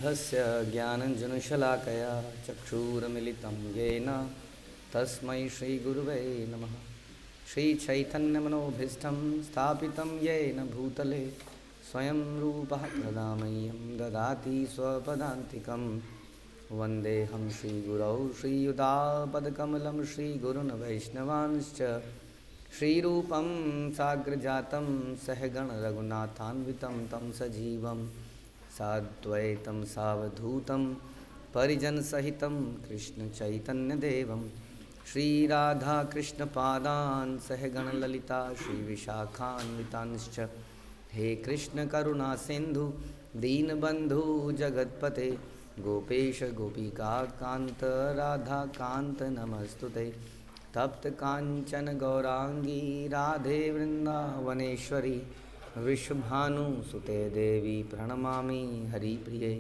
हस्य ज्ञानञ्जनशलाकया चक्षुरुन्मिलितं येन तस्मै श्रीगुरुवे नमः। श्रीचैतन्यमनोभीष्टं स्थापितं येन भूतले स्वयं रूपः तदा मह्यं ददाति स्वपदान्तिकं। वन्देऽहं श्रीगुरौ श्रीयुतापदकमलं श्रीगुरुन् वैष्णवांश्च श्रीरूपं साग्रजातं सहगणरघुनाथान्वितं तं सजीवं साद्वैतं सावधूतं परिजनसहितं कृष्णचैतन्यदेवं श्रीराधाकृष्णपादान् सहगणललिता श्रीविशाखान्वितांश्च। हे कृष्णकरुणा सिन्धु दीनबन्धु जगत्पते गोपेश गोपिकान्त राधाकान्त नमस्तुते। तप्त कांचन गौरांगी राधे वृंदावनेश्वरी विश्वभानुसुते देवी प्रणमामि हरिप्रिये।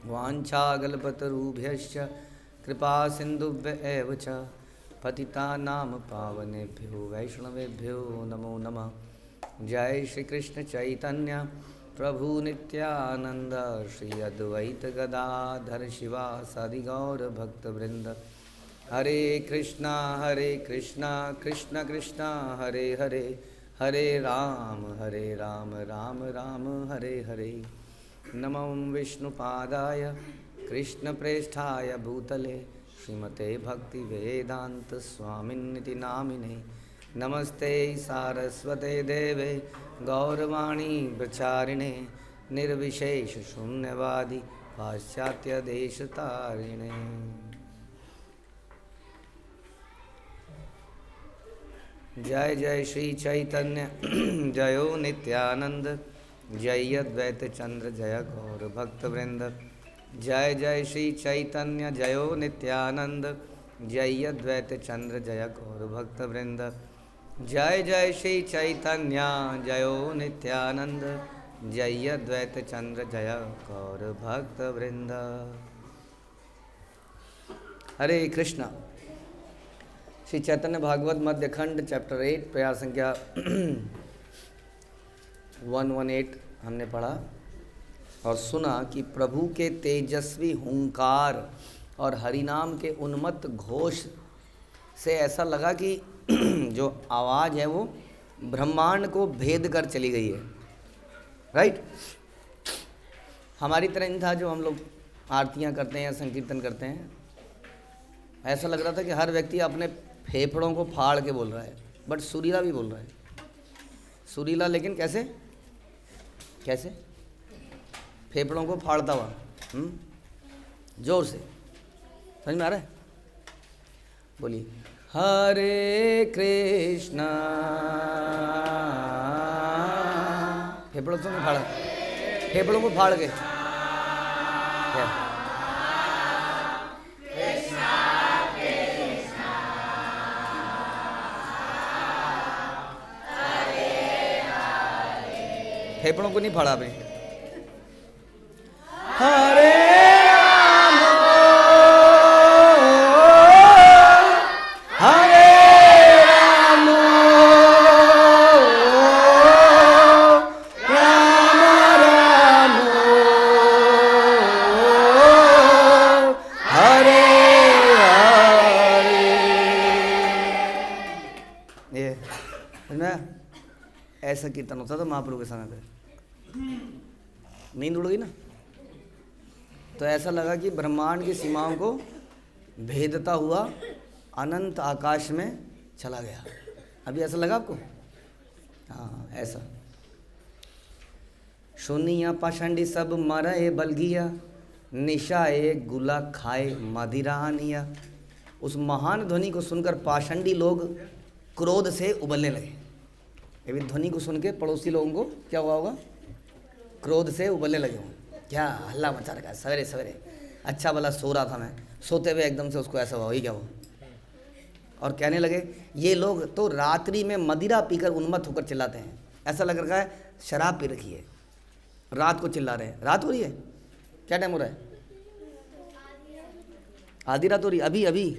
वाञ्छाकल्पतरुभ्यश्च कृपा सिन्धुभ्य एव च पतितानां पावनेभ्यो वैष्णवेभ्यो नमो नमः। जय श्री कृष्ण चैतन्य प्रभु नित्यानंद श्री अद्वैत गदाधर शिवासादि गौर भक्तवृंद। हरे कृष्णा कृष्ण कृष्णा हरे हरे हरे राम राम राम हरे हरे। नमो विष्णुपादाय कृष्णप्रेष्ठाय भूतले श्रीमते भक्तिवेदांत स्वामिन्निति नामिने। नमस्ते सारस्वते देवे गौरवाणी प्रचारिणे निर्विशेष शून्यवादी पाश्चात्य देशतारिणे। जय जय श्री चैतन्य जयो नित्यानंद जय अद्वैत चंद्र जय गौर भक्तवृंद। जय जय श्री चैतन्य जयो नित्यानंद जय अद्वैत चंद्र जय गौर भक्तवृंद। जय जय श्री चैतन्य जयो नित्यानंद जय अद्वैत चंद्र जय गौर भक्तवृंद। हरे कृष्णा। श्री चैतन्य भागवत मध्य खंड चैप्टर 8 प्रयास संख्या 118 हमने पढ़ा और सुना कि प्रभु के तेजस्वी हुंकार और हरिनाम के उन्मत्त घोष से ऐसा लगा कि जो आवाज़ है वो ब्रह्मांड को भेद कर चली गई है। राइट। हमारी तरह नहीं था जो हम लोग आरतियाँ करते हैं या संकीर्तन करते हैं। ऐसा लग रहा था कि हर व्यक्ति अपने फेफड़ों को फाड़ के बोल रहा है, बट सुरीला भी बोल रहा है। सुरीला लेकिन कैसे कैसे फेफड़ों को फाड़ता हुआ जोर से। समझ में आ रहा है? बोलिए हरे कृष्णा। फेफड़ों से नहीं फाड़ा, फेफड़ों को फाड़ के फेफड़ों को नहीं फाड़ा आपने। हरे राम हरे राम राम राम हरे हरे। ये समझ ऐसा कीर्तन होता था महाप्रभु के समय पे। नींद उड़ गई ना, तो ऐसा लगा कि ब्रह्मांड की सीमाओं को भेदता हुआ अनंत आकाश में चला गया। अभी ऐसा लगा आपको? हाँ ऐसा। सुनिया पाषंडी सब मरे बलगिया निशाए गुला खाए मदिरानिया। उस महान ध्वनि को सुनकर पाषंडी लोग क्रोध से उबलने लगे। ये भी ध्वनि को सुन के पड़ोसी लोगों को क्या हुआ होगा? क्रोध से उबलने लगे हों। क्या हल्ला मचा रखा है सवेरे सवेरे। अच्छा भला सो रहा था मैं, सोते हुए एकदम से उसको ऐसा हुआ। वही क्या हुआ? और कहने लगे ये लोग तो रात्रि में मदिरा पीकर उन्मत्त होकर चिल्लाते हैं। ऐसा लग रहा है शराब पी रखी है, रात को चिल्ला रहे हैं। रात हो रही है? क्या टाइम हो रहा है? आधी रात हो रही है अभी अभी।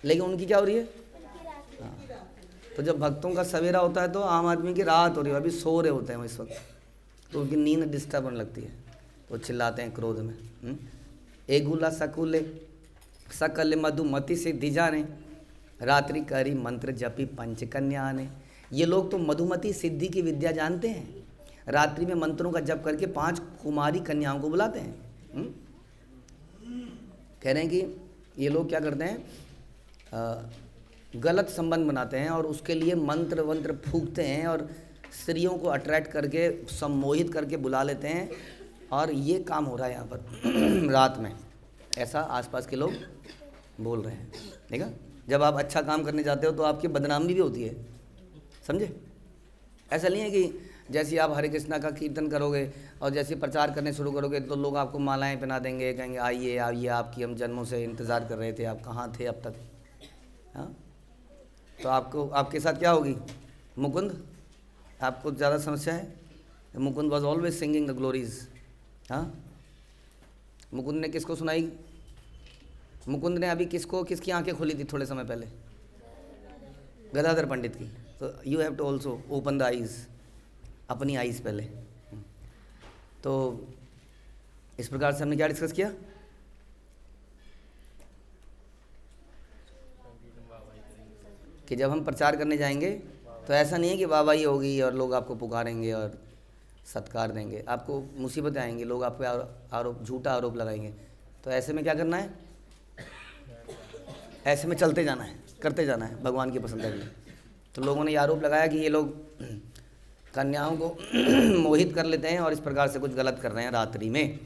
लेकिन उनकी क्या हो रही है? तो जब भक्तों का सवेरा होता है तो आम आदमी की रात हो रही है, अभी सो रहे होते हैं इस वक्त। तो उनकी नींद डिस्टर्ब होने लगती है, तो चिल्लाते हैं क्रोध में। एगुला सकुले सकल मधुमति सिद्धि जाने, रात्रि करी मंत्र जपी पंचकन्या ने। ये लोग तो मधुमति सिद्धि की विद्या जानते हैं, रात्रि में मंत्रों का जप करके 5 कुमारी कन्याओं को बुलाते हैं। कह रहे हैं कि ये लोग क्या करते हैं, गलत संबंध बनाते हैं और उसके लिए मंत्र वंत्र फूकते हैं और स्त्रियों को अट्रैक्ट करके सम्मोहित करके बुला लेते हैं, और ये काम हो रहा है यहाँ पर रात में, ऐसा आसपास के लोग बोल रहे हैं। देखा, जब आप अच्छा काम करने जाते हो तो आपकी बदनामी भी होती है, समझे। ऐसा नहीं है कि जैसे आप हरे कृष्णा का कीर्तन करोगे और जैसे प्रचार करने शुरू करोगे तो लोग आपको मालाएं पहना देंगे, कहेंगे आइए आइए, आपकी हम जन्मों से इंतज़ार कर रहे थे, आप कहाँ थे अब तक। हाँ, तो आपको आपके साथ क्या होगी, मुकुंद आपको ज़्यादा समस्या है। Mukund was always singing the glories. हाँ, मुकुंद ने किसको सुनाई, मुकुंद ने अभी किसकी आंखें खुली थी थोड़े समय पहले, गदाधर पंडित की। तो you have to also open the eyes, अपनी आइज़ पहले। तो इस प्रकार से हमने क्या डिस्कस किया, कि जब हम प्रचार करने जाएंगे तो ऐसा नहीं है कि वाहवाही होगी और लोग आपको पुकारेंगे और सत्कार देंगे, आपको मुसीबतें आएंगी, लोग आप पे आरोप, झूठा आरोप लगाएंगे। तो ऐसे में क्या करना है, ऐसे में चलते जाना है, करते जाना है भगवान की पसंद के लिए। तो लोगों ने ये आरोप लगाया कि ये लोग कन्याओं को मोहित कर लेते हैं और इस प्रकार से कुछ गलत कर रहे हैं रात्रि में।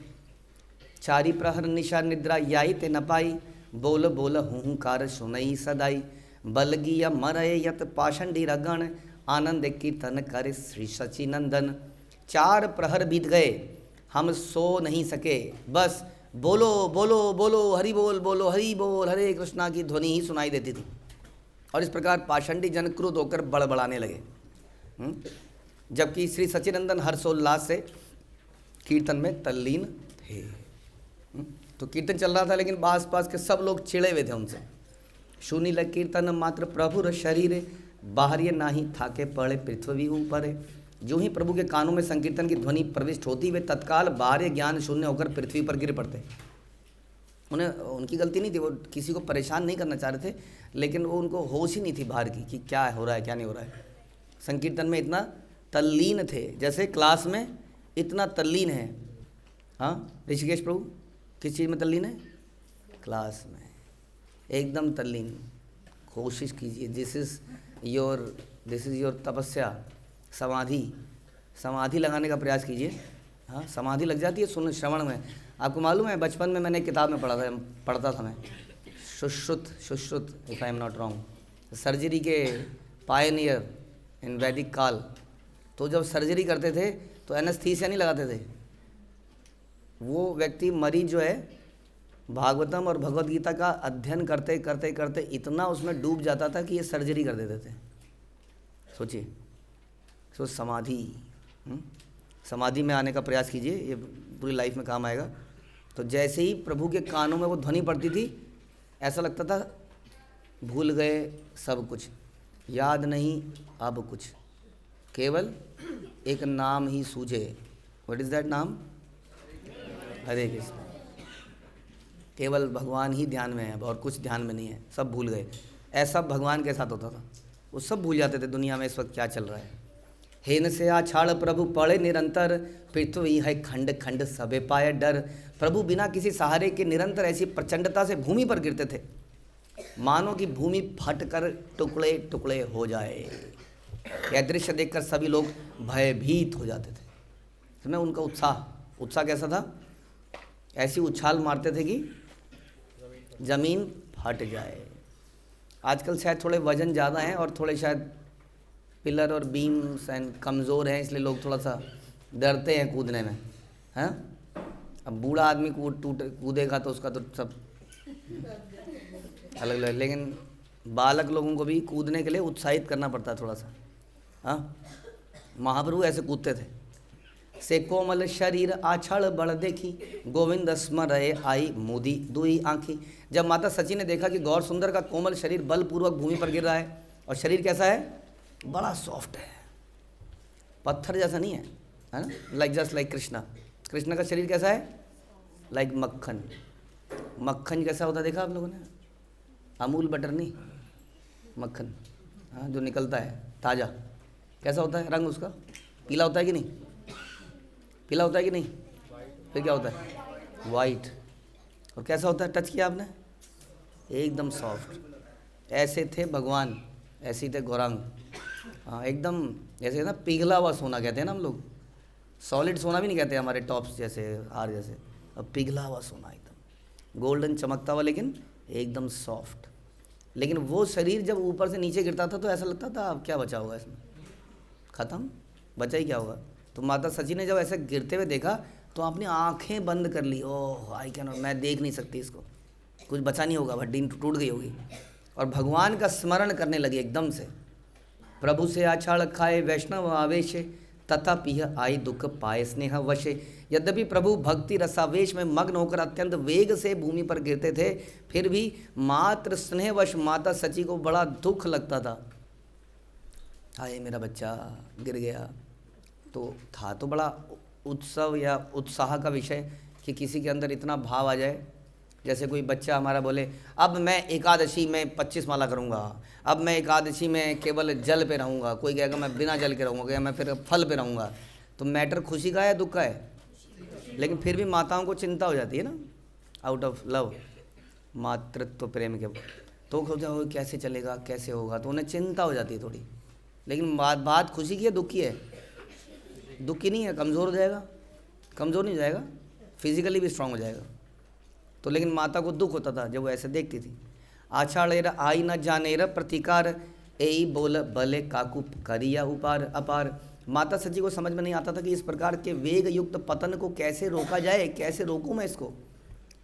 चारी प्रहर निशा निद्रा याई ते न पाई, बोल बोल हुंकार सुनई सदाई, बलगिया मरय यत पाषंडी रगण, आनंद कीर्तन करे श्री सचिनंदन। 4 प्रहर बीत गए, हम सो नहीं सके, बस बोलो बोलो बोलो हरि बोल, बोलो हरि बोल, हरे कृष्णा की ध्वनि ही सुनाई देती थी। और इस प्रकार पाषंडी जन क्रुद्ध होकर बड़बड़ाने लगे। जबकि श्री सचिनंदन हर्षोल्लास से कीर्तन में तल्लीन थे। तो कीर्तन चल रहा था लेकिन आस पास के सब लोग चिड़े हुए थे उनसे। सुनील कीर्तन मात्र प्रभुर शरीर, बाहर नाही थाके पड़े पृथ्वी ऊपर। जो ही प्रभु के कानों में संकीर्तन की ध्वनि प्रविष्ट होती, वे तत्काल बाहर ज्ञान शून्य होकर पृथ्वी पर गिर पड़ते। उन्हें, उनकी गलती नहीं थी, वो किसी को परेशान नहीं करना चाह रहे थे, लेकिन वो उनको होश ही नहीं थी बाहर की कि क्या हो रहा है क्या नहीं हो रहा है। संकीर्तन में इतना तल्लीन थे, जैसे क्लास में इतना तल्लीन है। हाँ ऋषिकेश प्रभु, किस चीज़ में तल्लीन है, क्लास में एकदम तल्लीन। कोशिश कीजिए, दिस इज़ योर तपस्या, समाधि लगाने का प्रयास कीजिए। हाँ, समाधि लग जाती है सुन श्रवण में। आपको मालूम है, बचपन में मैंने एक किताब में पढ़ता था मैं, Sushruta if I am not wrong, surgery के पायनियर इन वैदिक काल। तो जब सर्जरी करते थे तो एनेस्थीसिया नहीं लगाते थे, वो व्यक्ति मरीज जो है भागवतम और भगवत गीता का अध्ययन करते करते करते इतना उसमें डूब जाता था कि ये सर्जरी कर देते थे। सोचिए, सो समाधि में आने का प्रयास कीजिए, ये पूरी लाइफ में काम आएगा। तो जैसे ही प्रभु के कानों में वो ध्वनि पड़ती थी, ऐसा लगता था भूल गए सब कुछ, याद नहीं अब कुछ, केवल एक नाम ही सूझे। व्हाट इज़ दैट नाम, हरे कृष्ण। केवल भगवान ही ध्यान में है और कुछ ध्यान में नहीं है, सब भूल गए। ऐसा भगवान के साथ होता था, वो सब भूल जाते थे दुनिया में इस वक्त क्या चल रहा है। हेन से आछाड़ प्रभु पड़े निरंतर, पृथ्वी है खंड खंड सबे पाए डर। प्रभु बिना किसी सहारे के निरंतर ऐसी प्रचंडता से भूमि पर गिरते थे, मानो कि भूमि फटकर टुकड़े टुकड़े हो जाए। यह दृश्य देखकर सभी लोग भयभीत हो जाते थे। तो मैं उनका उत्साह कैसा था, ऐसी उछाल मारते थे कि जमीन फट जाए। आजकल शायद थोड़े वजन ज़्यादा हैं और थोड़े शायद पिलर और बीम्स एंड कमज़ोर हैं, इसलिए लोग थोड़ा सा डरते हैं कूदने में। हैं, अब बूढ़ा आदमी कूदेगा तो उसका तो सब अलग अलग, लेकिन बालक लोगों को भी कूदने के लिए उत्साहित करना पड़ता है थोड़ा सा। हाँ, महाप्रभु ऐसे कूदते थे। से कोमल शरीर आछड़ बड़ देखी, गोविंद स्मरय आई मोदी दुई आँखी। जब माता सची ने देखा कि गौर सुंदर का कोमल शरीर बलपूर्वक भूमि पर गिर रहा है, और शरीर कैसा है, बड़ा सॉफ्ट है, पत्थर जैसा नहीं है, है ना, like just like Krishna. Krishna का शरीर कैसा है? लाइक मक्खन। मक्खन कैसा होता है देखा आप लोगों ने? अमूल बटर नहीं, मक्खन, हाँ, जो निकलता है ताज़ा, कैसा होता है? रंग उसका पीला होता है कि नहीं? पीला होता है कि नहीं? फिर क्या होता है? वाइट। और कैसा होता है? टच किया आपने? एकदम सॉफ्ट। ऐसे थे भगवान, ऐसे ही थे गौरांग। हाँ, एकदम जैसे ना पिघला हुआ सोना कहते हैं ना हम लोग, सॉलिड सोना भी नहीं कहते हमारे टॉप्स जैसे, हार जैसे, अब पिघला हुआ सोना एकदम गोल्डन चमकता हुआ, लेकिन एकदम सॉफ्ट। लेकिन वो शरीर जब ऊपर से नीचे गिरता था तो ऐसा लगता था अब क्या बचा होगा इसमें, ख़त्म, बचा ही क्या होगा। तो माता सची ने जब ऐसे गिरते हुए देखा तो अपनी आंखें बंद कर ली। ओह आई कैन, मैं देख नहीं सकती इसको, कुछ बचा नहीं होगा, हड्डी टूट गई होगी। और भगवान का स्मरण करने लगी एकदम से। प्रभु से आछाड़ खाए वैष्णव आवेश, तथा पिह आई दुख पाए स्नेह वशे। यद्यपि प्रभु भक्ति रसावेश में मग्न होकर अत्यंत वेग से भूमि पर गिरते थे, फिर भी मात्र स्नेहवश माता सची को बड़ा दुख लगता था। हाय मेरा बच्चा गिर गया। तो था तो बड़ा उत्सव या उत्साह का विषय कि किसी के अंदर इतना भाव आ जाए। जैसे कोई बच्चा हमारा बोले अब मैं एकादशी में 25 माला करूँगा, अब मैं एकादशी में केवल जल पे रहूँगा, कोई कहेगा मैं बिना जल के रहूँगा, कहेगा मैं फिर फल पे रहूँगा। तो मैटर खुशी का है दुख का है? लेकिन फिर भी माताओं को चिंता हो जाती है ना, आउट ऑफ लव, मातृत्व प्रेम के, तो हो कैसे चलेगा, कैसे होगा, तो उन्हें चिंता हो जाती है थोड़ी। लेकिन बात खुशी की है दुख की है? दुख की नहीं है, कमज़ोर हो जाएगा, कमज़ोर नहीं हो जाएगा, फिजिकली भी स्ट्रांग हो जाएगा। तो लेकिन माता को दुख होता था जब वो ऐसे देखती थी। आछाड़ेर आई न जानेर प्रतिकार, ए बोल भले काकू करिया उपार अपार। माता सची को समझ में नहीं आता था कि इस प्रकार के वेग युक्त पतन को कैसे रोका जाए, कैसे रोकूं मैं इसको।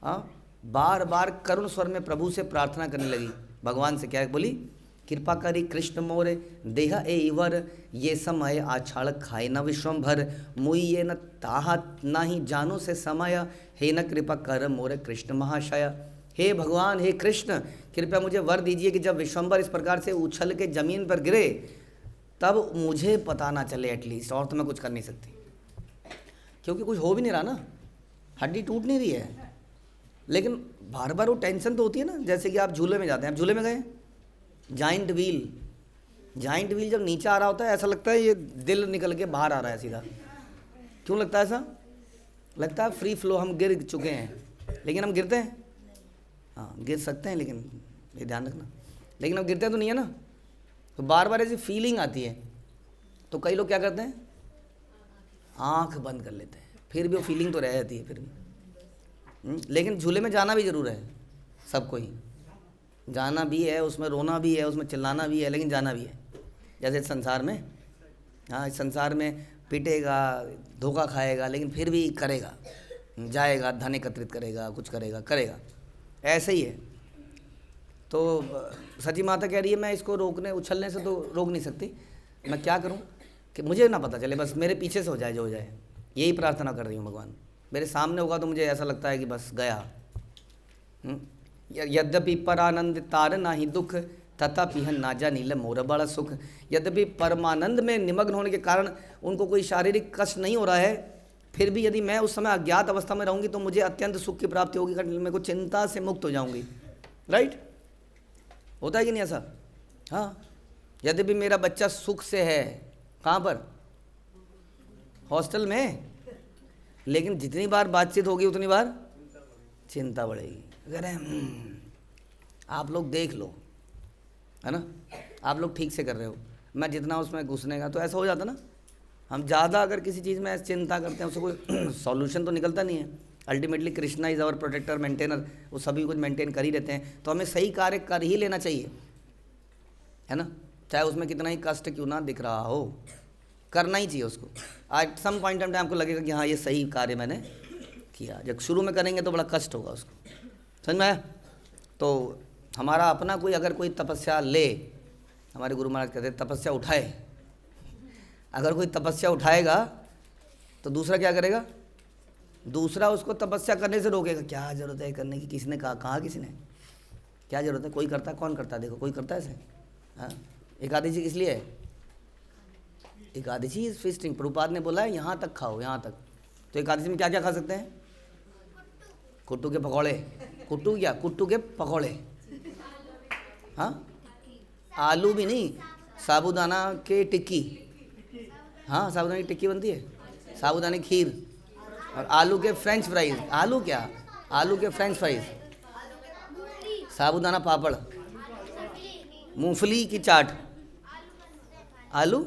हाँ, बार बार करुण स्वर में प्रभु से प्रार्थना करने लगी। भगवान से क्या बोली? कृपा करी कृष्ण मोरे देह एवर, ये समय आछाड़ खाए न विश्वम्भर, मुई ये न ताहा नाही जानो से समय, हे न कृपा कर मोरे कृष्ण महाशय। हे भगवान, हे कृष्ण, कृपया मुझे वर दीजिए कि जब विश्वम्भर इस प्रकार से उछल के जमीन पर गिरे तब मुझे पता ना चले एटलीस्ट, और तो मैं कुछ कर नहीं सकती, क्योंकि कुछ हो भी नहीं रहा ना, हड्डी टूट नहीं रही है। लेकिन बार बार वो टेंशन तो होती है ना। जैसे कि आप झूले में जाते हैं, आप झूले में गए, जाइंट व्हील जब नीचे आ रहा होता है ऐसा लगता है ये दिल निकल के बाहर आ रहा है सीधा। क्यों लगता है ऐसा? लगता है फ्री फ्लो, हम गिर चुके हैं। लेकिन हम गिरते हैं? हाँ, गिर सकते हैं, लेकिन ये ध्यान रखना, लेकिन हम गिरते तो नहीं है ना। तो बार बार ऐसी फीलिंग आती है, तो कई लोग क्या करते हैं, आँख बंद कर लेते हैं, फिर भी वो फीलिंग तो रह जाती है फिर भी। लेकिन झूले में जाना भी ज़रूर है, सबको ही जाना भी है, उसमें रोना भी है, उसमें चिल्लाना भी है, लेकिन जाना भी है। जैसे इस संसार में, हाँ, इस संसार में पिटेगा, धोखा खाएगा, लेकिन फिर भी करेगा, जाएगा, धन एकत्रित करेगा, कुछ करेगा, ऐसे ही है। तो सची माता कह रही है मैं इसको रोकने, उछलने से तो रोक नहीं सकती, मैं क्या करूं कि मुझे ना पता चले, बस मेरे पीछे से हो जाए जो हो जाए, यही प्रार्थना कर रही हूँ भगवान। मेरे सामने होगा तो मुझे ऐसा लगता है कि बस गया। यद्यपि परानंद तार नाही दुख, तथा पिहन नाजा नील मोर बड़ा सुख। यद्यपि परमानंद में निमग्न होने के कारण उनको कोई शारीरिक कष्ट नहीं हो रहा है, फिर भी यदि मैं उस समय अज्ञात अवस्था में रहूँगी तो मुझे अत्यंत सुख की प्राप्ति होगी, मेरे को चिंता से मुक्त हो जाऊँगी। राइट, होता है कि नहीं ऐसा? हाँ, यद्यपि मेरा बच्चा सुख से है, कहाँ पर? हॉस्टल में, लेकिन जितनी बार बातचीत होगी उतनी बार चिंता बढ़ेगी। अगर आप लोग देख लो, है ना, आप लोग ठीक से कर रहे हो, मैं जितना उसमें घुसने का, तो ऐसा हो जाता ना, हम ज़्यादा अगर किसी चीज़ में चिंता करते हैं उससे कोई सॉल्यूशन तो निकलता नहीं है। Ultimately Krishna is our protector, maintainer, वो सभी कुछ मेंटेन कर ही रहते हैं। तो हमें सही कार्य कर ही लेना चाहिए, है ना, चाहे उसमें कितना ही कष्ट क्यों ना दिख रहा हो, करना ही चाहिए उसको। At some point of time आपको लगेगा कि हाँ ये सही कार्य मैंने किया। जब शुरू में करेंगे तो बड़ा कष्ट होगा उसको, समझ में आया? तो हमारा अपना कोई अगर कोई तपस्या ले, हमारे गुरु महाराज कहते हैं तपस्या उठाए, अगर कोई तपस्या उठाएगा तो दूसरा क्या करेगा? दूसरा उसको तपस्या करने से रोकेगा। क्या ज़रूरत है करने की? किसी ने कहा किसी ने? क्या ज़रूरत है? कोई करता है? कौन करता है? देखो कोई करता है ऐसे? हाँ, एकादशी किस लिए है? Ekadashi is feasting. प्रभुपाद ने बोला है यहाँ तक खाओ, यहाँ तक। तो एकादशी में क्या क्या खा सकते हैं? कुट्टू के पकौड़े। कुट्टू क्या? कुट्टू के पकौड़े। हाँ, आलू भी नहीं, साबूदाना के टिक्की। हाँ, साबूदाना की टिक्की बनती है, साबूदाना की खीर, और आलू के फ्रेंच फ्राइज। आलू क्या? आलू के फ्रेंच फ्राइज, साबूदाना पापड़, मूंगफली की चाट, आलू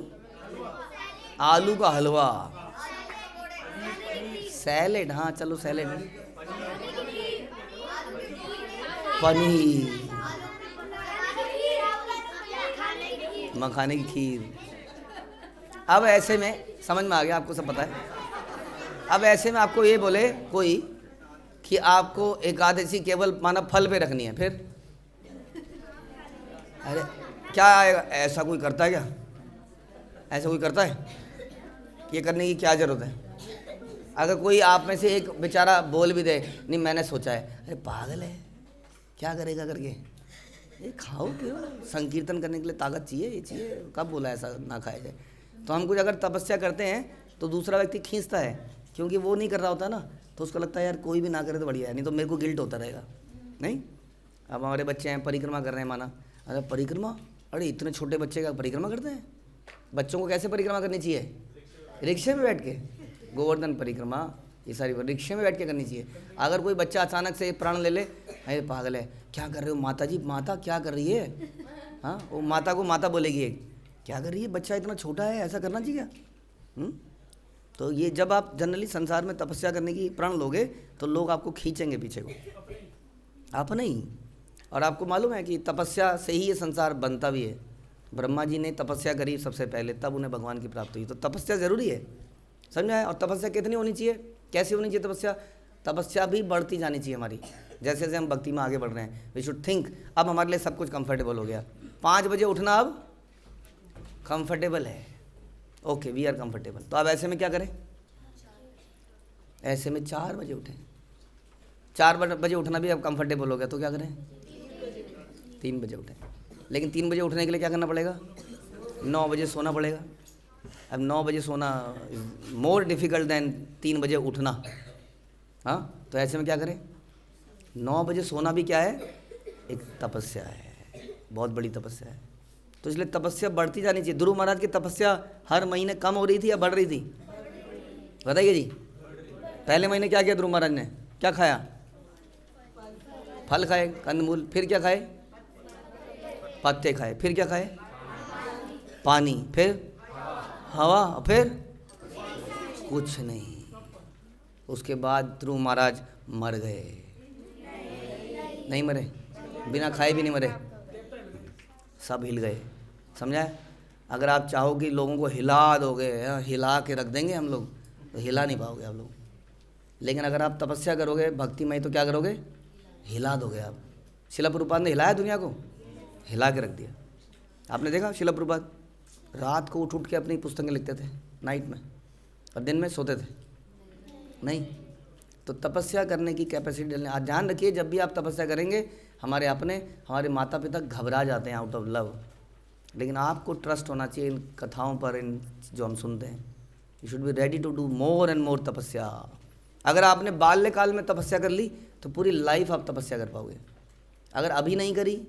का हलवा, सैलेड। हाँ चलो सैलेड, पनीर, मखाने की खीर। अब ऐसे में समझ में आ गया, आपको सब पता है। अब ऐसे में आपको ये बोले कोई कि आपको एकादशी केवल माना फल पे रखनी है, फिर अरे क्या आएगा? ऐसा कोई करता है क्या? ऐसा कोई करता है? ये करने की क्या ज़रूरत है? अगर कोई आप में से एक बेचारा बोल भी दे, नहीं मैंने सोचा है, अरे पागल है, क्या करेगा करके, ये खाओ क्यों? संकीर्तन करने के लिए ताकत चाहिए, ये चाहिए, कब बोला ऐसा ना खाया जाए? तो हम कुछ अगर तपस्या करते हैं तो दूसरा व्यक्ति खींचता है, क्योंकि वो नहीं कर रहा होता ना, तो उसको लगता है यार कोई भी ना करे तो बढ़िया है, नहीं तो मेरे को गिल्ट होता रहेगा। नहीं, अब हमारे बच्चे हैं परिक्रमा कर रहे हैं, माना अरे परिक्रमा, अरे इतने छोटे बच्चे का परिक्रमा करते हैं। बच्चों को कैसे परिक्रमा करनी चाहिए? रिक्शे में बैठ के, गोवर्धन परिक्रमा ये सारी रिक्शे में बैठ के करनी चाहिए। अगर कोई बच्चा अचानक से प्राण ले ले, अरे पागल है, क्या कर रहे हो माता जी, माता क्या कर रही है? हाँ, वो माता को माता बोलेगी एक, क्या कर रही है, बच्चा इतना छोटा है, ऐसा करना चाहिए क्या? तो ये जब आप जनरली संसार में तपस्या करने की प्रण लोगे तो लोग आपको खींचेंगे पीछे को, आप नहीं। और आपको मालूम है कि तपस्या से ही ये संसार बनता भी है। ब्रह्मा जी ने तपस्या करी सबसे पहले, तब उन्हें भगवान की प्राप्ति हुई। तो तपस्या ज़रूरी है, समझा है? और तपस्या कितनी होनी चाहिए, कैसी होनी चाहिए तपस्या? तपस्या भी बढ़ती जानी चाहिए हमारी, जैसे जैसे हम भक्ति में आगे बढ़ रहे हैं। वी शुड थिंक, अब हमारे लिए सब कुछ कंफर्टेबल हो गया। 5 बजे उठना अब कंफर्टेबल है, ओके वी आर कंफर्टेबल। तो अब ऐसे में क्या करें? ऐसे में 4 बजे उठें। 4 बजे उठना भी अब कंफर्टेबल हो गया, तो क्या करें? 3 बजे उठें। लेकिन 3 बजे उठने के लिए क्या करना पड़ेगा? 9 बजे सोना पड़ेगा। अब 9 बजे सोना मोर डिफ़िकल्ट दैन 3 बजे उठना। हाँ, तो ऐसे में क्या करें? 9 बजे सोना भी क्या है? एक तपस्या है, बहुत बड़ी तपस्या है। तो इसलिए तपस्या बढ़ती जानी चाहिए। ध्रुव महाराज की तपस्या हर महीने कम हो रही थी या बढ़ रही थी? बताइए जी। पहले महीने क्या किया ध्रुव महाराज ने? क्या खाया? फल खाए, कंदमूल। फिर क्या खाए? पत्ते खाए। फिर क्या खाए? पानी। फिर हवा। फिर कुछ नहीं। उसके बाद ध्रुव महाराज मर गए। नहीं मरे, बिना खाए भी नहीं मरे, सब हिल गए। समझा है? अगर आप चाहो कि लोगों को हिला दोगे, हिला के रख देंगे हम लोग, तो हिला नहीं पाओगे आप लोग। लेकिन अगर आप तपस्या करोगे भक्तिमय, तो क्या करोगे? हिला दोगे आप। शिला प्रभुपाद ने हिलाया दुनिया को, हिला के रख दिया। आपने देखा शिला प्रभुपाद रात को उठ के अपनी पुस्तकें लिखते थे नाइट में, और दिन में सोते थे नहीं। तो तपस्या करने की कैपेसिटी डलने। आज ध्यान रखिए, जब भी आप तपस्या करेंगे, हमारे माता पिता घबरा जाते हैं आउट ऑफ लव, लेकिन आपको ट्रस्ट होना चाहिए इन कथाओं पर, इन जो हम सुनते हैं। You should be ready to do more and more तपस्या। अगर आपने बाल्यकाल में तपस्या कर ली तो पूरी लाइफ आप तपस्या कर पाओगे। अगर अभी नहीं करी,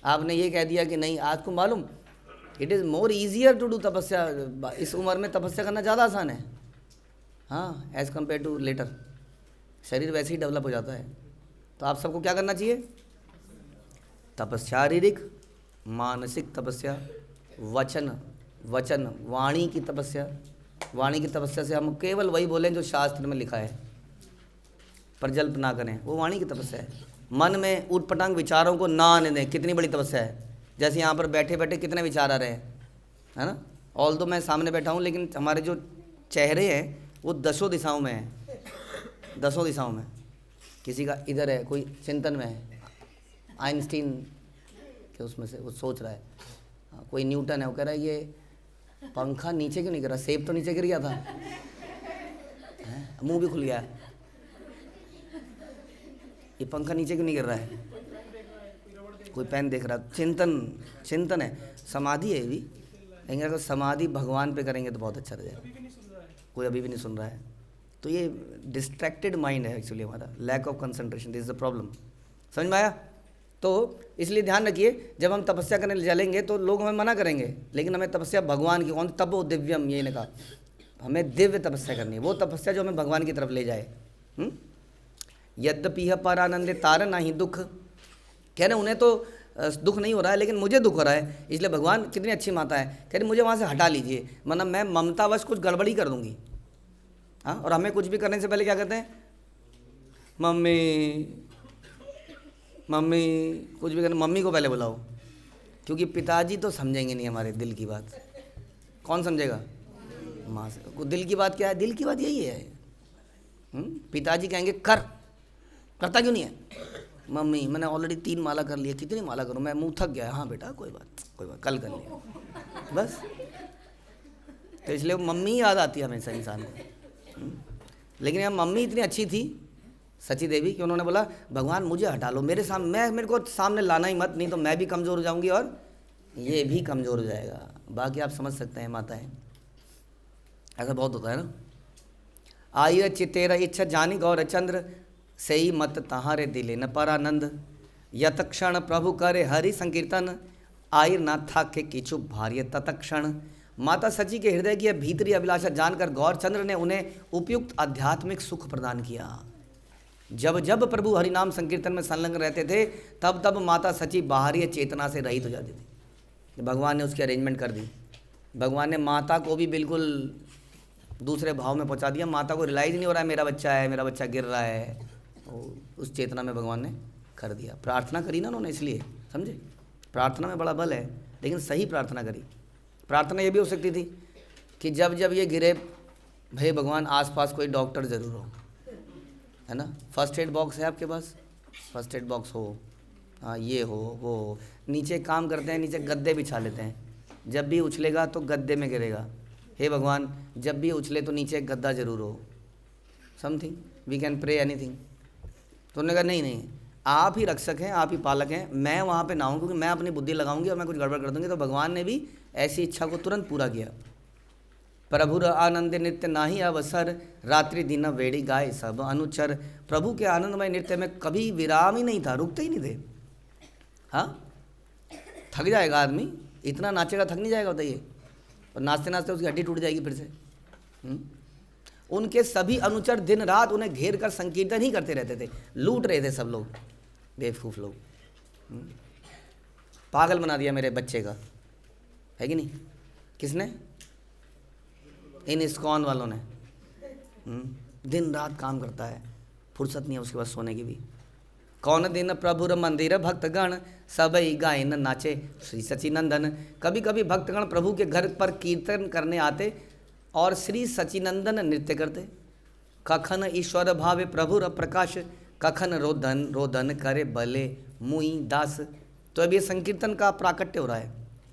आपने ये कह दिया कि नहीं, आज को मालूम it is more easier to do तपस्या। इस उम्र में तपस्या करना ज़्यादा आसान है, हाँ, एज़ कम्पेयर टू लेटर। शरीर वैसे ही डेवलप हो जाता है। तो आप सबको क्या करना चाहिए? तपस्या, शारीरिक मानसिक तपस्या, वचन वाणी की तपस्या। वाणी की तपस्या से हम केवल वही बोलें जो शास्त्र में लिखा है, प्रजल्प ना करें, वो वाणी की तपस्या है। मन में ऊटपटांग विचारों को ना आने दें, कितनी बड़ी तपस्या है। जैसे यहाँ पर बैठे बैठे कितने विचार आ रहे हैं, है ना? ऑल तो मैं सामने बैठा हूँ, लेकिन हमारे जो चेहरे हैं वो 10 दिशाओं में हैं, 10 दिशाओं में। किसी का इधर है, कोई चिंतन में है, आइंस्टीन के उसमें से वो सोच रहा है। कोई न्यूटन है, वो कह रहा है ये पंखा नीचे क्यों नहीं गिरा, सेब तो नीचे गिर गया था, मुंह भी खुल गया, ये पंखा नीचे क्यों नहीं गिर रहा है। कोई पेन देख रहा, चिंतन है, समाधि है ये भी। कहेंगे अगर समाधि भगवान पे करेंगे तो बहुत अच्छा रहेगा। कोई अभी भी नहीं सुन रहा है। तो ये डिस्ट्रैक्टेड माइंड है एक्चुअली हमारा, lack of concentration, this is the problem. समझ में आया? तो इसलिए ध्यान रखिए, जब हम तपस्या करने चलेंगे तो लोग हमें मना करेंगे, लेकिन हमें तपस्या भगवान की, कौन तपो दिव्यम, ये ने कहा हमें दिव्य तपस्या करनी है, वो तपस्या जो हमें भगवान की तरफ ले जाए। यद्यपि पर आनंदे तार ना ही दुख, कह रहे उन्हें तो दुख नहीं हो रहा है लेकिन मुझे दुख हो रहा है, इसलिए भगवान कितनी अच्छी माता है, कह रही मुझे वहाँ से हटा लीजिए, मतलब मैं ममतावश कुछ गड़बड़ी कर दूंगी। हाँ, और हमें कुछ भी करने से पहले क्या कहते हैं, मम्मी मम्मी, कुछ भी करने मम्मी को पहले बुलाओ, क्योंकि पिताजी तो समझेंगे नहीं हमारे दिल की बात। कौन समझेगा? माँ से। दिल की बात क्या है? दिल की बात यही है, पिताजी कहेंगे कर, करता क्यों नहीं है? मम्मी मैंने ऑलरेडी 3 माला कर लिया, कितनी माला करूँ, मैं मुँह थक गया। हाँ बेटा कोई बात कल कर लिया, बस। तो इसलिए मम्मी याद आती है हमेशा इंसान को। लेकिन यहाँ मम्मी इतनी अच्छी थी सची देवी कि उन्होंने बोला भगवान मुझे हटा लो, मेरे को सामने लाना ही मत, नहीं तो मैं भी कमज़ोर हो जाऊंगी और ये भी कमज़ोर हो जाएगा। बाकी आप समझ सकते हैं माताएं, ऐसा बहुत होता है ना। आय चितेरा इच्छा जानी गौर चंद्र, सही मत तहारे दिले न परानंद, यतक्षण प्रभु करे हरि संकीर्तन, आयर ना था के किचु भार्य तत्क्षण। माता सची के हृदय की भीतरी अभिलाषा जानकर गौरचंद्र ने उन्हें उपयुक्त आध्यात्मिक सुख प्रदान किया। जब जब प्रभु हरिनाम संकीर्तन में संलग्न रहते थे तब तब माता सची बाहरी चेतना से रहित हो जाती थी। भगवान ने उसकी अरेंजमेंट कर दी। भगवान ने माता को भी बिल्कुल दूसरे भाव में पहुंचा दिया। माता को रियलाइज नहीं हो रहा है मेरा बच्चा है, मेरा बच्चा गिर रहा है, उस चेतना में भगवान ने कर दिया। प्रार्थना करी ना उन्होंने, इसलिए समझे, प्रार्थना में बड़ा बल है, लेकिन सही प्रार्थना करी। प्रार्थना ये भी हो सकती थी कि जब जब ये गिरे, भाई भगवान आसपास कोई डॉक्टर ज़रूर हो, है ना। फर्स्ट एड बॉक्स है आपके पास? फर्स्ट एड बॉक्स हो, हाँ ये हो वो हो। नीचे काम करते हैं, नीचे गद्दे बिछा लेते हैं, जब भी उछलेगा तो गद्दे में गिरेगा। हे भगवान जब भी उछले तो नीचे एक गद्दा जरूर हो, something we can pray anything. तो उन्होंने कहा नहीं, आप ही रक्षक हैं, आप ही पालक हैं, मैं वहाँ पे ना हूँ, क्योंकि मैं अपनी बुद्धि लगाऊंगी और मैं कुछ गड़बड़ कर दूंगी। तो भगवान ने भी ऐसी इच्छा को तुरंत पूरा किया। प्रभुर आनंद नृत्य नाही अवसर, रात्रि दिन वेड़ी गाय सब अनुचर। प्रभु के आनंदमय नृत्य में कभी विराम ही नहीं था, रुकते ही नहीं थे। हाँ, थक जाएगा आदमी, इतना नाचेगा थक नहीं जाएगा बताइए? और नाचते नाचते उसकी हड्डी टूट जाएगी फिर से। उनके सभी अनुचर दिन रात उन्हें घेर कर संकीर्तन ही करते रहते थे, लूट रहे थे सब लोग, बेवकूफ़ लोग। पागल बना दिया मेरे बच्चे का, है कि नहीं? किसने? इन इस्कॉन वालों ने। दिन रात काम करता है, फुर्सत नहीं है उसके पास सोने की भी। कौन दिन प्रभुर मंदिर भक्तगण, सबई गायन नाचे श्री सचिनंदन। कभी कभी भक्तगण प्रभु के घर पर कीर्तन करने आते और श्री सचिनंदन नृत्य करते। कखन ईश्वर भावे प्रभुर प्रकाश, कखन रोदन रोदन करे बले मुई दास। तो अब ये संकीर्तन का प्राकट्य हो रहा है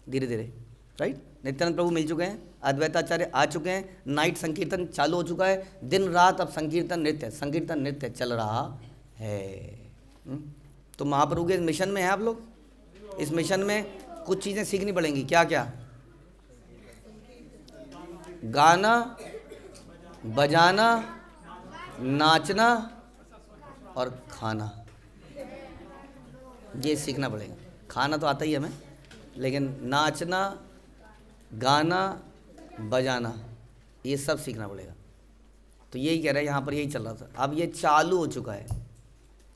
धीरे धीरे, राइट। नित्यानंद प्रभु मिल चुके हैं, अद्वैताचार्य आ चुके हैं, नाइट संकीर्तन चालू हो चुका है, दिन रात अब संकीर्तन नृत्य चल रहा है। तो महाप्रभु के इस मिशन में है आप लोग। इस मिशन में कुछ चीज़ें सीखनी पड़ेंगी। क्या क्या? गाना, बजाना, नाचना और खाना, ये सीखना पड़ेगा। खाना तो आता ही हमें, लेकिन नाचना, गाना, बजाना, ये सब सीखना पड़ेगा। तो यही कह रहे हैं, यहाँ पर यही चल रहा था, अब ये चालू हो चुका है।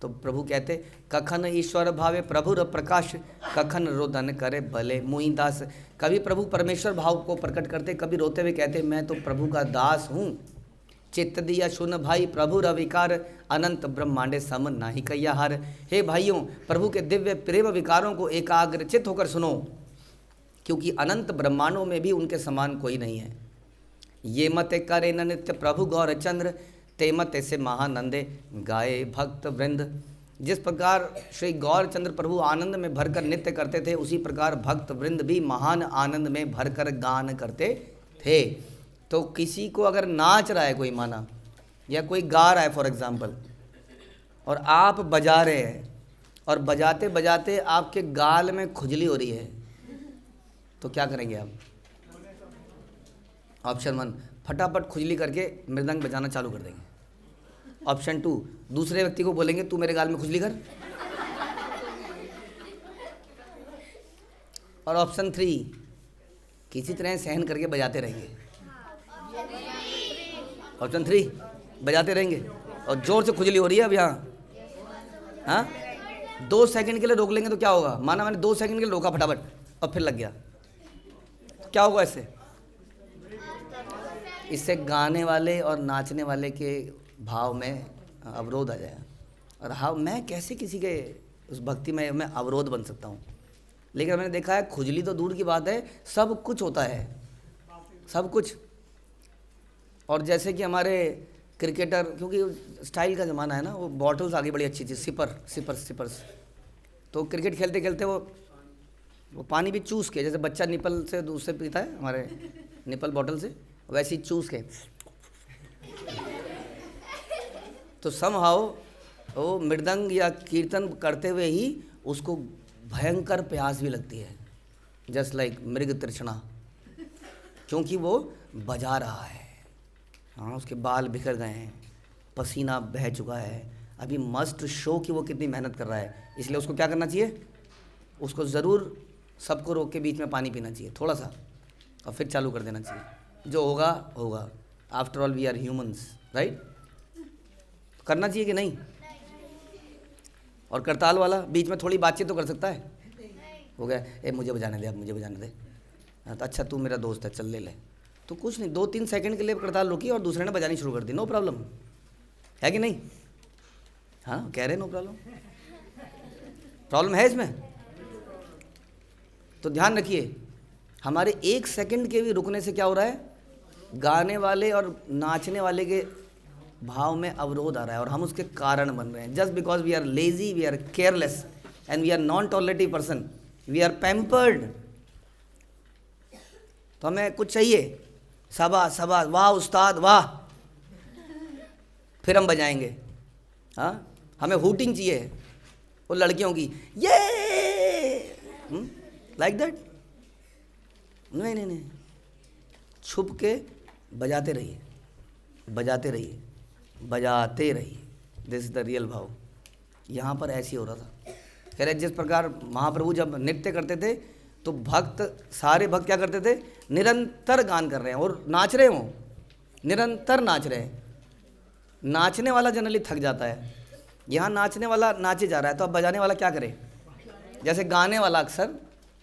तो प्रभु कहते कखन ईश्वर भावे प्रभुर प्रकाश, कखन रोदन करे भले मुई दास। कभी प्रभु परमेश्वर भाव को प्रकट करते, कभी रोते हुए कहते मैं तो प्रभु का दास हूँ। चित्त दिया सुन भाई प्रभु रविकार, अनंत ब्रह्मांडे सम नाही कैयाहार। हे भाइयों, प्रभु के दिव्य प्रेम विकारों को एकाग्रचित होकर सुनो, क्योंकि अनंत ब्रह्मांडों में भी उनके समान कोई नहीं है। ये मत करे न नित्य प्रभु गौरचंद्र, ते मत से महानंदे गाये भक्त वृंद। जिस प्रकार श्री गौरचंद्र प्रभु आनंद में भरकर नृत्य करते थे, उसी प्रकार भक्त वृंद भी महान आनंद में भरकर गान करते थे। तो किसी को अगर नाच रहा है कोई, माना, या कोई गा रहा है फॉर एग्जाम्पल, और आप बजा रहे हैं और बजाते बजाते आपके गाल में खुजली हो रही है, तो क्या करेंगे आप? ऑप्शन 1, फटाफट खुजली करके मृदंग बजाना चालू कर देंगे। ऑप्शन 2, दूसरे व्यक्ति को बोलेंगे तू मेरे गाल में खुजली कर। और ऑप्शन 3, किसी तरह सहन करके बजाते रहेंगे। ऑप्शन 3, बजाते रहेंगे और जोर से खुजली हो रही है अब यहाँ, हाँ 2 सेकंड के लिए रोक लेंगे तो क्या होगा? माना मैंने 2 सेकंड के लिए रोका फटाफट और फिर लग गया, क्या होगा इससे? इससे गाने वाले और नाचने वाले के भाव में अवरोध आ जाएगा। और हाँ, मैं कैसे किसी के उस भक्ति में मैं अवरोध बन सकता हूँ? लेकिन मैंने देखा है खुजली तो दूर की बात है, सब कुछ होता है, सब कुछ। और जैसे कि हमारे क्रिकेटर, क्योंकि स्टाइल का ज़माना है ना, वो बॉटल्स आ गई बड़ी अच्छी चीज़, सिपर्स। तो क्रिकेट खेलते खेलते वो पानी भी चूस के, जैसे बच्चा निपल से दूसरे पीता है हमारे निपल बॉटल से, वैसे ही चूस के, तो समहाउ वो मृदंग या कीर्तन करते हुए ही उसको भयंकर प्यास भी लगती है, जस्ट लाइक मृग तृष्णा, क्योंकि वो बजा रहा है। हाँ, उसके बाल बिखर गए हैं, पसीना बह चुका है, अभी मस्ट शो कि वो कितनी मेहनत कर रहा है। इसलिए उसको क्या करना चाहिए? उसको ज़रूर सबको रोक के बीच में पानी पीना चाहिए थोड़ा सा, और फिर चालू कर देना चाहिए। जो होगा होगा, after all we are humans, right? करना चाहिए कि नहीं? और करताल वाला बीच में थोड़ी बातचीत तो कर सकता है, हो गया ए मुझे बजाने दे, अब मुझे बजाने दे, हाँ तो अच्छा तू मेरा दोस्त है चल ले ले, तो कुछ नहीं, 2-3 सेकंड के लिए करताल रुकी और दूसरे ने बजानी शुरू कर दी, नो प्रॉब्लम, है कि नहीं? हाँ कह रहे नो प्रॉब्लम, प्रॉब्लम है इसमें? तो ध्यान रखिए, हमारे 1 सेकंड के भी रुकने से क्या हो रहा है? गाने वाले और नाचने वाले के भाव में अवरोध आ रहा है और हम उसके कारण बन रहे हैं। Just because we are lazy, we are careless and we are non tolerative person, we are pampered. तो हमें कुछ चाहिए, शाबाश शाबाश, वाह उस्ताद वाह, फिर हम बजाएंगे। हाँ, हमें हूटिंग चाहिए वो लड़कियों की, ये लाइक दैट। नहीं, छुप के बजाते रहिए, बजाते रहिए, बजाते रहिए, दिस इज द रियल भाव। यहाँ पर ऐसी हो रहा था, कह रहे जिस प्रकार महाप्रभु जब नृत्य करते थे तो भक्त, सारे भक्त क्या करते थे? निरंतर गान कर रहे हैं और नाच रहे हों, निरंतर नाच रहे हैं। नाचने वाला जनरली थक जाता है, यहाँ नाचने वाला नाचे जा रहा है, तो अब बजाने वाला क्या करे? जैसे गाने वाला अक्सर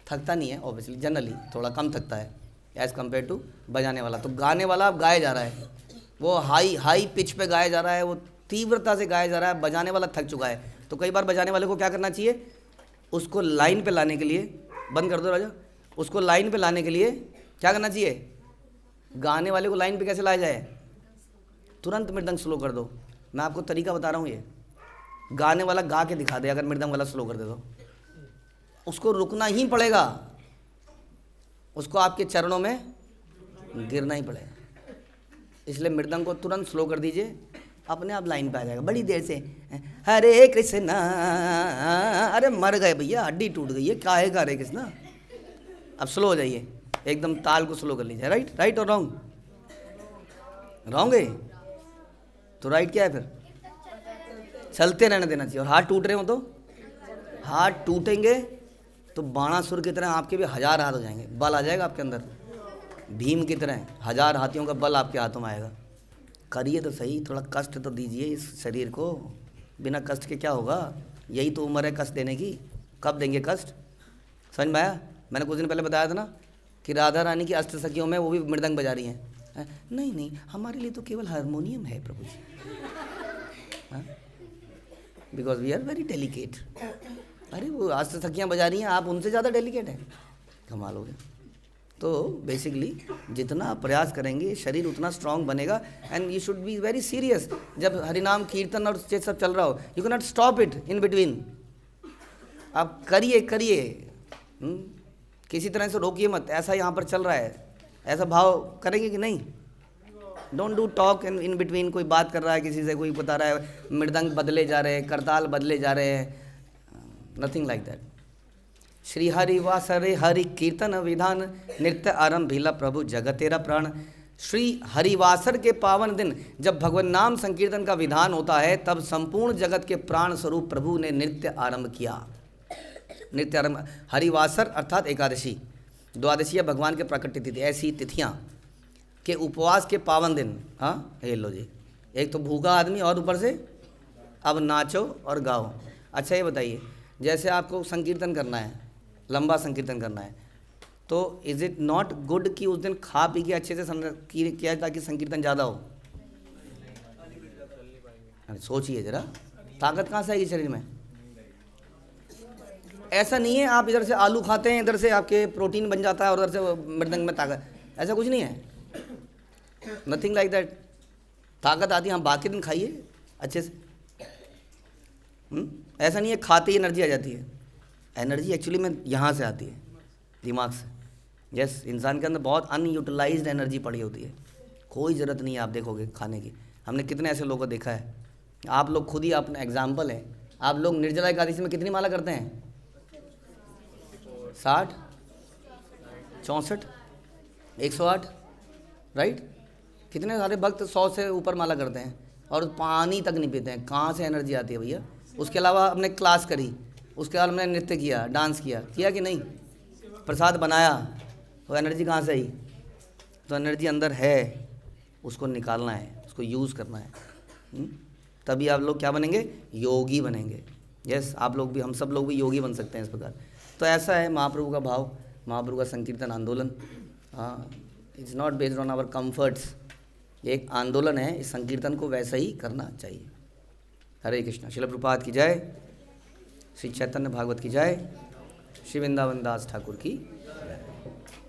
थकता नहीं है, ऑब्वियसली जनरली थोड़ा कम थकता है एज़ कम्पेयर टू बजाने वाला। तो गाने वाला अब गाया जा रहा है, वो हाई पिच पे गाया जा रहा है, वो तीव्रता से गाया जा रहा है, बजाने वाला थक चुका है। तो कई बार बजाने वाले को क्या करना चाहिए? उसको लाइन पे लाने के लिए, बंद कर दो राजा, उसको लाइन पे लाने के लिए क्या करना चाहिए? गाने वाले को लाइन पे कैसे लाया जाए? तुरंत मृदंग स्लो कर दो। मैं आपको तरीका बता रहा हूँ, ये गाने वाला गा के दिखा दे, अगर मृदंग वाला स्लो कर दे तो उसको रुकना ही पड़ेगा, उसको आपके चरणों में गिरना ही पड़ेगा। इसलिए मृदंग को तुरंत स्लो कर दीजिए, अपने आप लाइन पे आ जाएगा। बड़ी देर से हरे कृष्णा, अरे मर गए भैया, हड्डी टूट गई है, क्या है हरे कृष्णा। अब स्लो हो जाइए, एकदम ताल को स्लो कर लीजिए। राइट और रॉन्ग? रॉन्ग है तो राइट क्या है फिर? चलते रहने देना चाहिए। और हाथ टूट रहे हो तो, हाथ टूटेंगे तो बाणासुर की तरह आपके भी 1000 हाथ हो जाएंगे, बल आ जाएगा आपके अंदर, भीम की तरह 1000 हाथियों का बल आपके हाथों में आएगा। करिए तो सही, थोड़ा कष्ट तो दीजिए इस शरीर को, बिना कष्ट के क्या होगा? यही तो उम्र है कष्ट देने की, कब देंगे कष्ट? समझ में आया? मैंने कुछ दिन पहले बताया था ना कि राधा रानी की अष्टसखियों में वो भी मृदंग बजा रही हैं। नहीं, हमारे लिए तो केवल हारमोनियम है प्रभु जी, because we are very delicate. अरे वो अष्टसखियाँ बजा रही हैं, आप उनसे ज़्यादा डेलिकेट हैं, कमाल हो गया। तो बेसिकली जितना आप प्रयास करेंगे शरीर उतना स्ट्रांग बनेगा, and you should be very serious. जब हरिनाम कीर्तन और ये सब चल रहा हो, you can not stop it in between, आप करिए, किसी तरह से रोकिए मत। ऐसा यहाँ पर चल रहा है, ऐसा भाव करेंगे कि नहीं? Don't do talk in between. कोई बात कर रहा है किसी से, कोई बता रहा है मृदंग बदले जा रहे हैं, करताल बदले जा रहे हैं, nothing like that. Shri Hari वासरे हरि कीर्तन विधान, नृत्य आरंभ भीला प्रभु जगतेरा प्राण। श्री हरिवासर के पावन दिन जब भगवान नाम संकीर्तन का विधान होता है, तब संपूर्ण जगत के प्राण स्वरूप प्रभु ने नृत्य आरंभ किया। नृत्य आरंभ, हरिवासर अर्थात एकादशी, द्वादशी या भगवान के प्रकट तिथि, ऐसी तिथियाँ के उपवास के पावन दिन। हाँ ये लो जी, एक तो भूखा आदमी और ऊपर से अब नाचो और गाओ। अच्छा ये बताइए, जैसे आपको संकीर्तन करना है, लंबा संकीर्तन करना है, तो इज़ इट नॉट गुड कि उस दिन खा पी के अच्छे से किया ताकि संकीर्तन ज़्यादा हो? सोचिए ज़रा, ताकत कहाँ से आएगी शरीर में? ऐसा नहीं है आप इधर से आलू खाते हैं, इधर से आपके प्रोटीन बन जाता है और उधर से मृदंग में ताकत, ऐसा कुछ नहीं है। Nothing like that. ताकत आती है, हम बाकी दिन खाइए अच्छे से। ऐसा नहीं है खाते ही एनर्जी आ जाती है। एनर्जी एक्चुअली में यहाँ से आती है, दिमाग से। यस, इंसान के अंदर बहुत अनयूटिलाइज्ड एनर्जी पड़ी होती है, कोई ज़रूरत नहीं है। आप देखोगे खाने की, हमने कितने ऐसे लोगों को देखा है, आप लोग खुद ही अपना एग्जाम्पल है। आप लोग निर्जला एकादशी में कितनी माला करते हैं? 60, 64, 108, राइट? कितने सारे भक्त 100 से ऊपर माला करते हैं और पानी तक नहीं पीते हैं। कहाँ से एनर्जी आती है भैया? उसके अलावा हमने क्लास करी, उसके बाद हमने नृत्य किया, डांस किया कि नहीं, प्रसाद बनाया, तो एनर्जी कहाँ से आई? तो एनर्जी अंदर है, उसको निकालना है, उसको यूज़ करना है। तभी आप लोग क्या बनेंगे? योगी बनेंगे। यस, आप लोग भी, हम सब लोग भी योगी बन सकते हैं इस प्रकार। तो ऐसा है महाप्रभु का भाव, महाप्रभु का संकीर्तन आंदोलन। हाँ, it's not based on our comforts, ये एक आंदोलन है। इस संकीर्तन को वैसा ही करना चाहिए। हरे कृष्णा। श्रील प्रभुपाद की जय, श्री चैतन्य भागवत की जय, श्री वृंदावन दास ठाकुर की